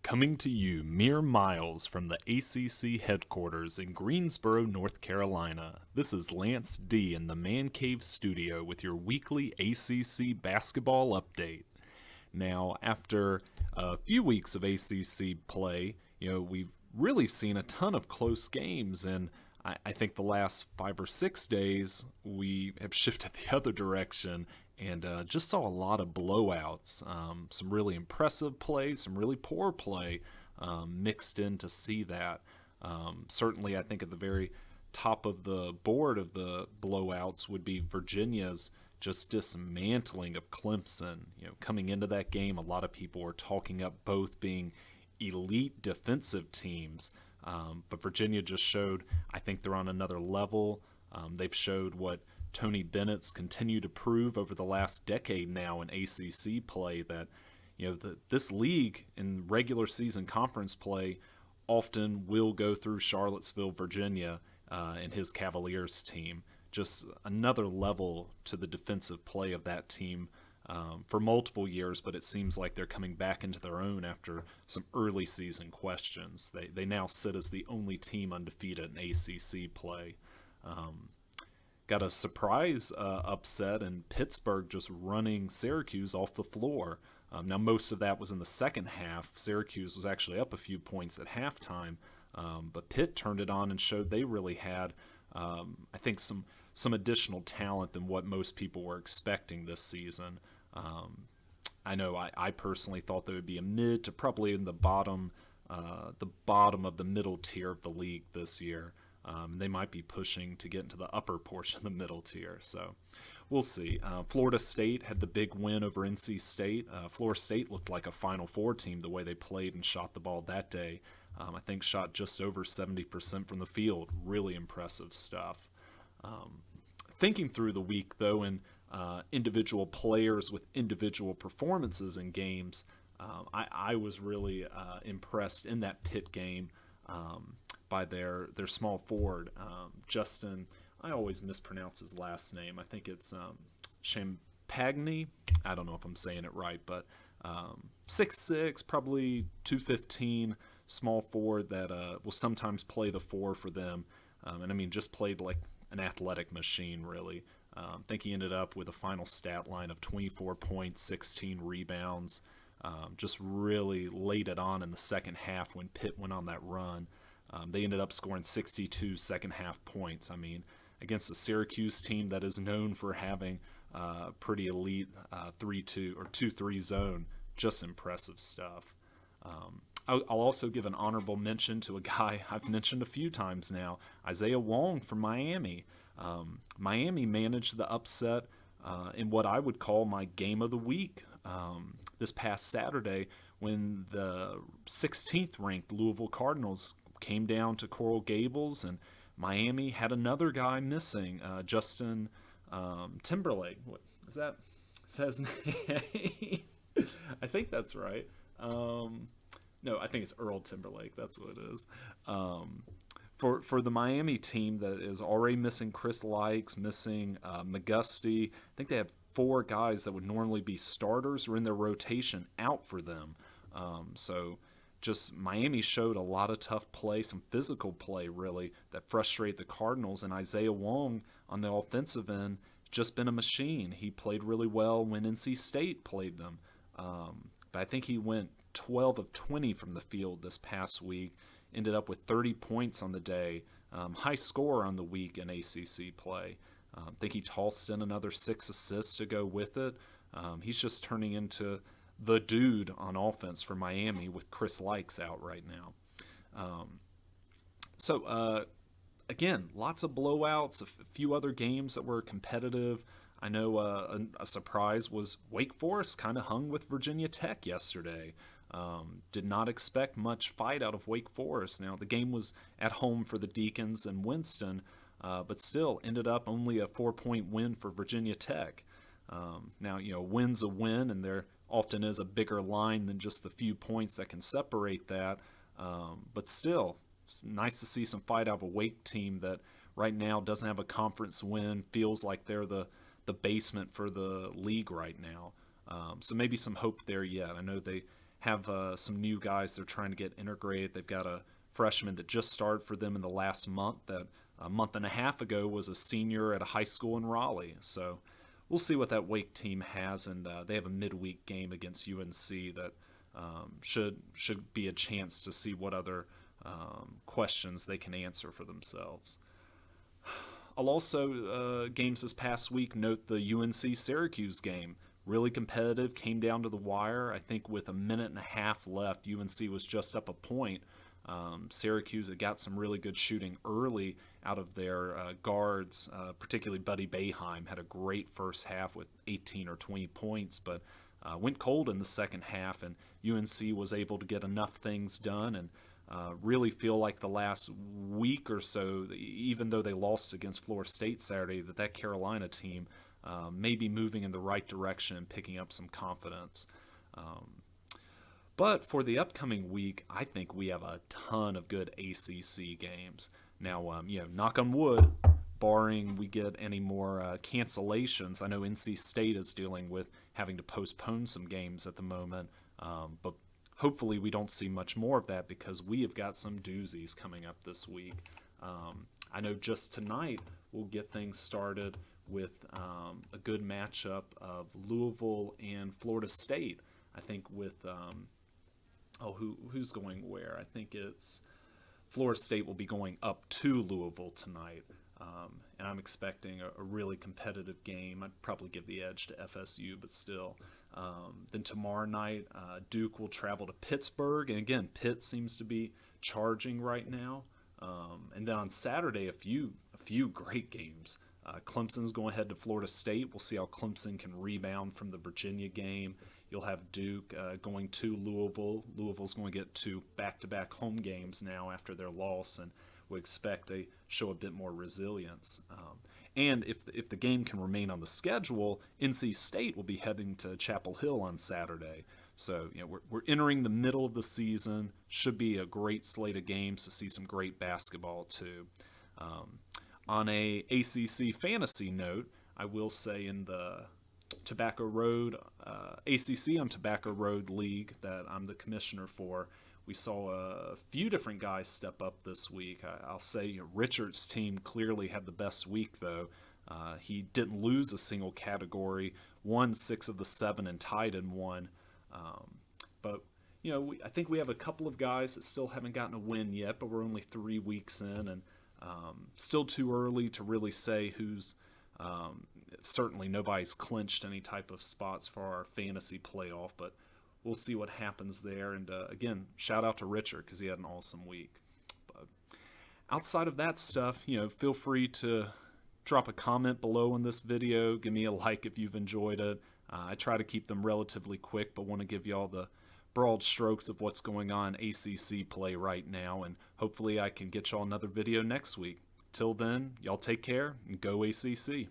Coming to you mere miles from the ACC headquarters in Greensboro, North Carolina, this is Lance D in the Man Cave studio with your weekly ACC basketball update. Now, after a few weeks of ACC play, we've really seen a ton of close games, and I think the last 5 or 6 days we have shifted the other direction and just saw a lot of blowouts. Some really impressive play, some really poor play mixed in to see that. Certainly, I think at the very top of the board of the blowouts would be Virginia's just dismantling of Clemson. Coming into that game, a lot of people were talking up both being elite defensive teams, but Virginia just showed, I think they're on another level. They've showed what Tony Bennett's continued to prove over the last decade now in ACC play, that this league in regular season conference play often will go through Charlottesville, Virginia, and his Cavaliers team. Just another level to the defensive play of that team for multiple years, but it seems like they're coming back into their own after some early season questions. They now sit as the only team undefeated in ACC play. Got a surprise upset in Pittsburgh, just running Syracuse off the floor. Now, most of that was in the second half. Syracuse was actually up a few points at halftime, but Pitt turned it on and showed they really had, I think, some additional talent than what most people were expecting this season. I know I personally thought they would be a mid to probably in the bottom of the middle tier of the league this year. They might be pushing to get into the upper portion of the middle tier, so we'll see. Florida State had the big win over NC State. Florida State looked like a Final Four team the way they played and shot the ball that day. I think shot just over 70% from the field. Really impressive stuff. Thinking through the week, though, and individual players with individual performances in games, I was really impressed in that Pitt game by their small forward, Justin. I always mispronounce his last name. I think it's Champagny. I don't know if I'm saying it right, but 6'6", probably 215, small forward that will sometimes play the four for them. And I mean, just played like an athletic machine, really. I think he ended up with a final stat line of 24 points, 16 rebounds. Just really laid it on in the second half when Pitt went on that run. They ended up scoring 62 second half points. I mean, against a Syracuse team that is known for having pretty elite 3-2 or 2-3 zone, just impressive stuff. I'll also give an honorable mention to a guy I've mentioned a few times now, Isaiah Wong from Miami. Miami managed the upset in what I would call my game of the week this past Saturday, when the 16th ranked Louisville Cardinals came down to Coral Gables, and Miami had another guy missing, Justin Timberlake. What is that? Is that his name? I think that's right. No, I think it's Earl Timberlake. That's what it is. For the Miami team that is already missing Chris Likes, missing McGusty, I think they have 4 guys that would normally be starters or in their rotation out for them. So just Miami showed a lot of tough play, some physical play really that frustrated the Cardinals, and Isaiah Wong on the offensive end just been a machine. He played really well when NC State played them, but I think he went 12 of 20 from the field this past week, ended up with 30 points on the day, high score on the week in ACC play. I think he tossed in another 6 assists to go with it. He's just turning into the dude on offense for Miami with Chris Likes out right now. Again, lots of blowouts, a few other games that were competitive. I know a surprise was Wake Forest kind of hung with Virginia Tech yesterday. Did not expect much fight out of Wake Forest. Now, the game was at home for the Deacons and Winston, but still ended up only a 4-point win for Virginia Tech. Now, win's a win, and there often is a bigger line than just the few points that can separate that. But still, it's nice to see some fight out of a Wake team that right now doesn't have a conference win, feels like they're the basement for the league right now. So maybe some hope there yet. I know they have some new guys they're trying to get integrated. They've got a freshman that just started for them in the last month that a month and a half ago was a senior at a high school in Raleigh. So we'll see what that Wake team has, and they have a midweek game against UNC that should be a chance to see what other questions they can answer for themselves. I'll also, games this past week, note the UNC-Syracuse game. Really competitive, came down to the wire. I think with a minute and a half left, UNC was just up a point. Syracuse had got some really good shooting early out of their guards, particularly Buddy Boeheim had a great first half with 18 or 20 points, but went cold in the second half, and UNC was able to get enough things done and really feel like the last week or so, even though they lost against Florida State Saturday, that Carolina team may be moving in the right direction and picking up some confidence. But for the upcoming week, I think we have a ton of good ACC games. Now, knock on wood, barring we get any more cancellations. I know NC State is dealing with having to postpone some games at the moment, but hopefully we don't see much more of that because we have got some doozies coming up this week. I know just tonight we'll get things started with a good matchup of Louisville and Florida State. I think with who's going where? I think it's Florida State will be going up to Louisville tonight, and I'm expecting a really competitive game. I'd probably give the edge to FSU, but still. Then tomorrow night, Duke will travel to Pittsburgh, and again, Pitt seems to be charging right now. And then on Saturday, a few great games. Clemson's going to head to Florida State. We'll see how Clemson can rebound from the Virginia game. You'll have Duke going to Louisville. Louisville's going to get 2 back-to-back home games now after their loss, and we expect to show a bit more resilience. And if the game can remain on the schedule, NC State will be heading to Chapel Hill on Saturday. So we're entering the middle of the season. Should be a great slate of games to see some great basketball too. On a ACC fantasy note, I will say in the Tobacco Road ACC on Tobacco Road League that I'm the commissioner for, we saw a few different guys step up this week. I'll say Richard's team clearly had the best week, though. He didn't lose a single category, won 6 of the 7 and tied in 1. But I think we have a couple of guys that still haven't gotten a win yet, but we're only 3 weeks in, and still too early to really say who's. Certainly nobody's clinched any type of spots for our fantasy playoff, but we'll see what happens there. And again, shout out to Richard because he had an awesome week. But outside of that stuff, feel free to drop a comment below in this video. Give me a like if you've enjoyed it. I try to keep them relatively quick, but want to give you all the broad strokes of what's going on ACC play right now, and hopefully I can get y'all another video next week. Till then, y'all take care and go ACC.